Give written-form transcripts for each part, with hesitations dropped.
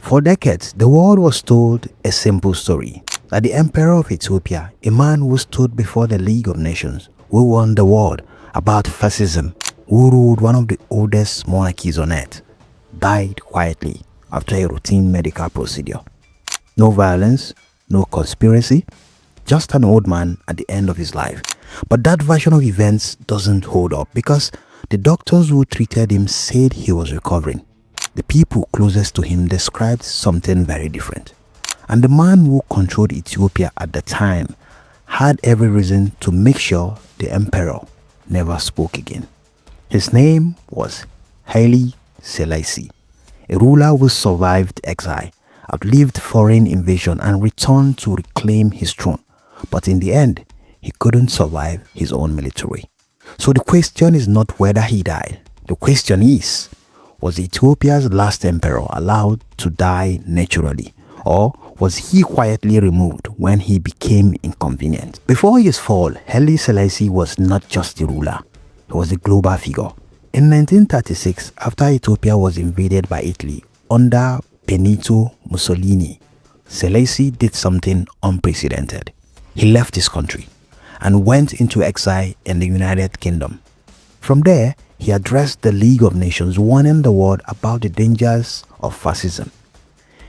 For decades, the world was told a simple story, that the Emperor of Ethiopia, a man who stood before the League of Nations, who won the world about fascism, who ruled one of the oldest monarchies on earth, died quietly after a routine medical procedure. No violence, no conspiracy, just an old man at the end of his life. But that version of events doesn't hold up because the doctors who treated him said he was recovering. The people closest to him described something very different. And the man who controlled Ethiopia at the time had every reason to make sure the emperor never spoke again. His name was Haile Selassie, a ruler who survived exile, outlived foreign invasion and returned to reclaim his throne. But in the end, he couldn't survive his own military. So the question is not whether he died. The question is, was Ethiopia's last emperor allowed to die naturally, or was he quietly removed when he became inconvenient? Before his fall, Haile Selassie was not just a ruler, he was a global figure. In 1936, after Ethiopia was invaded by Italy under Benito Mussolini, Selassie did something unprecedented. He left his country and went into exile in the United Kingdom. From there, he addressed the League of Nations, warning the world about the dangers of fascism.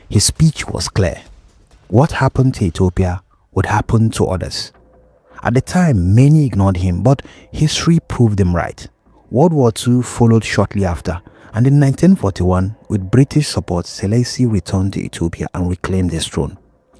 His speech was clear. What happened to Ethiopia would happen to others. At the time, many ignored him, but history proved him right. World War II followed shortly after, and in 1941, with British support, Selassie returned to Ethiopia and reclaimed his throne.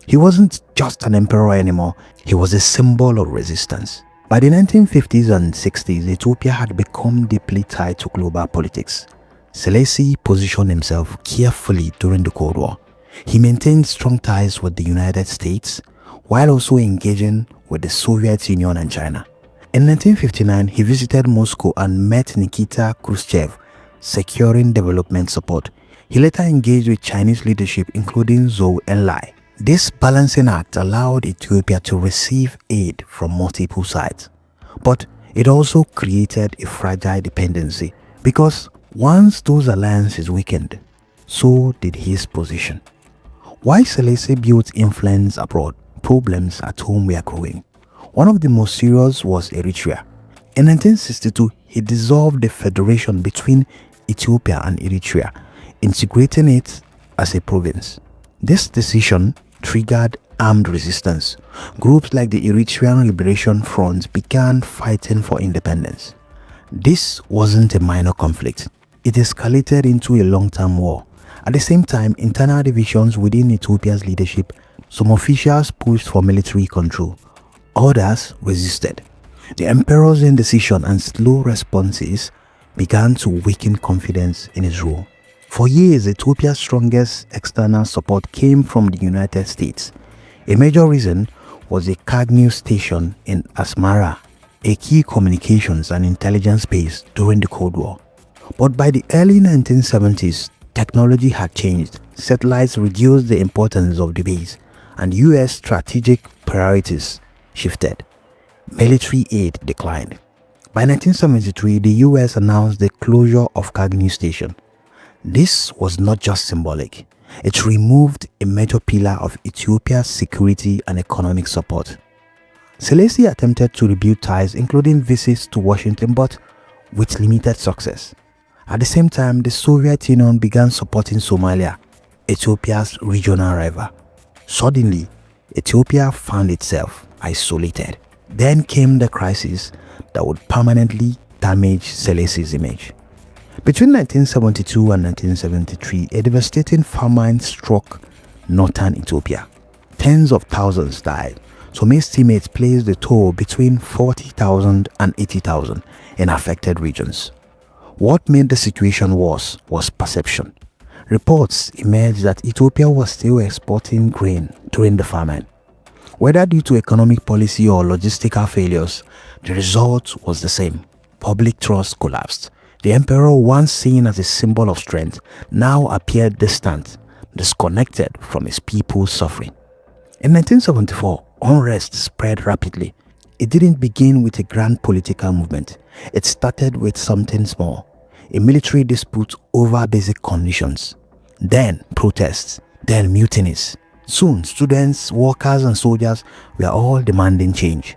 He wasn't just an emperor anymore, he was a symbol of resistance. By the 1950s and 60s, Ethiopia had become deeply tied to global politics. Selassie positioned himself carefully during the Cold War. He maintained strong ties with the United States, while also engaging with the Soviet Union and China. In 1959, he visited Moscow and met Nikita Khrushchev, securing development support. He later engaged with Chinese leadership, including Zhou Enlai. This balancing act allowed Ethiopia to receive aid from multiple sides. But it also created a fragile dependency because once those alliances weakened, so did his position. While Selassie built influence abroad, problems at home were growing. One of the most serious was Eritrea. In 1962, he dissolved the federation between Ethiopia and Eritrea, integrating it as a province. This decision triggered armed resistance. Groups like the Eritrean Liberation Front began fighting for independence. This wasn't a minor conflict. It escalated into a long-term war. At the same time, internal divisions within Ethiopia's leadership, some officials pushed for military control. Others resisted. The emperor's indecision and slow responses began to weaken confidence in his rule. For years, Ethiopia's strongest external support came from the United States. A major reason was a Kagnews station in Asmara, a key communications and intelligence base during the Cold War. But by the early 1970s, technology had changed. Satellites reduced the importance of the base, and US strategic priorities shifted. Military aid declined. By 1973, the US announced the closure of Kagnews station. This was not just symbolic. It removed a major pillar of Ethiopia's security and economic support. Selassie attempted to rebuild ties, including visits to Washington, but with limited success. At the same time, the Soviet Union began supporting Somalia, Ethiopia's regional rival. Suddenly, Ethiopia found itself isolated. Then came the crisis that would permanently damage Selassie's image. Between 1972 and 1973, a devastating famine struck northern Ethiopia. Tens of thousands died. Some estimates placed the toll between 40,000 and 80,000 in affected regions. What made the situation worse was perception. Reports emerged that Ethiopia was still exporting grain during the famine. Whether due to economic policy or logistical failures, the result was the same. Public trust collapsed. The emperor, once seen as a symbol of strength, now appeared distant, disconnected from his people's suffering. In 1974, unrest spread rapidly. It didn't begin with a grand political movement. It started with something small, a military dispute over basic conditions. Then protests, then mutinies. Soon, students, workers, and soldiers were all demanding change.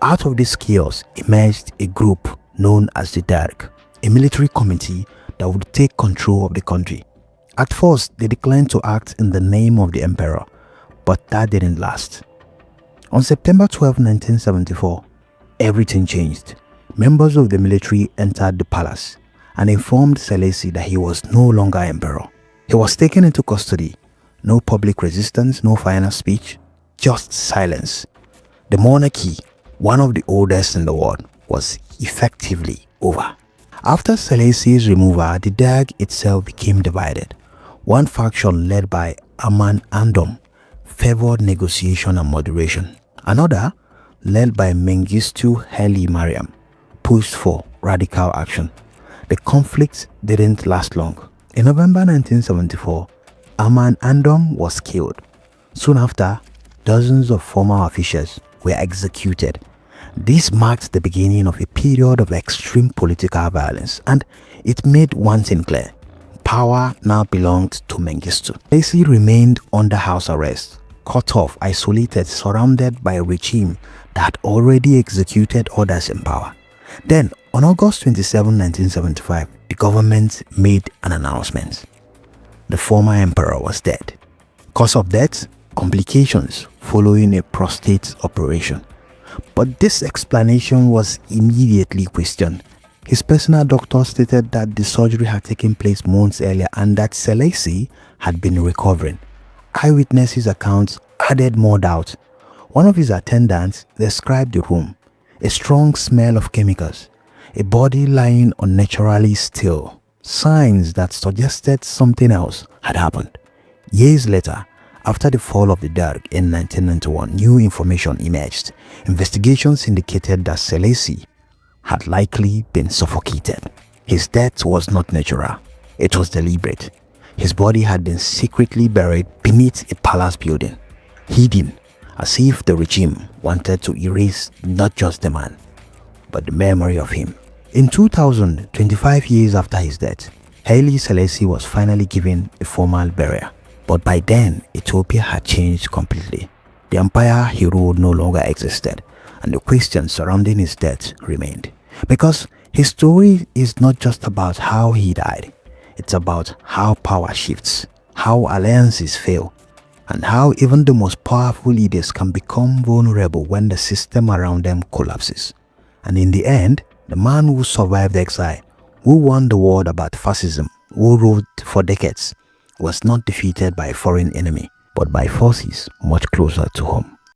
Out of this chaos emerged a group known as the Derg, a military committee that would take control of the country. At first, they declined to act in the name of the emperor, but that didn't last. On September 12, 1974, everything changed. Members of the military entered the palace and informed Selassie that he was no longer emperor. He was taken into custody. No public resistance, no final speech, just silence. The monarchy, one of the oldest in the world, was effectively over. After Selassie's removal, the Derg itself became divided. One faction led by Aman Andom favored negotiation and moderation. Another, led by Mengistu Haile Mariam, pushed for radical action. The conflict didn't last long. In November 1974, Aman Andom was killed. Soon after, dozens of former officials were executed. This marked the beginning of a period of extreme political violence, and it made one thing clear: power now belonged to Mengistu. Selassie remained under house arrest, cut off, isolated, surrounded by a regime that already executed others in power. Then, on August 27, 1975, the government made an announcement. The former emperor was dead. Cause of death? Complications following a prostate operation. But this explanation was immediately questioned. His personal doctor stated that the surgery had taken place months earlier and that Selassie had been recovering. Eyewitnesses' accounts added more doubt. One of his attendants described the room: a strong smell of chemicals, a body lying unnaturally still, signs that suggested something else had happened. Years later, after the fall of the Derg in 1991, new information emerged. Investigations indicated that Selassie had likely been suffocated. His death was not natural, it was deliberate. His body had been secretly buried beneath a palace building, hidden as if the regime wanted to erase not just the man, but the memory of him. In 2000, 25 years after his death, Haile Selassie was finally given a formal burial. But by then, Ethiopia had changed completely. The empire he ruled no longer existed, and the questions surrounding his death remained. Because his story is not just about how he died, it's about how power shifts, how alliances fail, and how even the most powerful leaders can become vulnerable when the system around them collapses. And in the end, the man who survived exile, who won the war about fascism, who ruled for decades, was not defeated by a foreign enemy, but by forces much closer to home.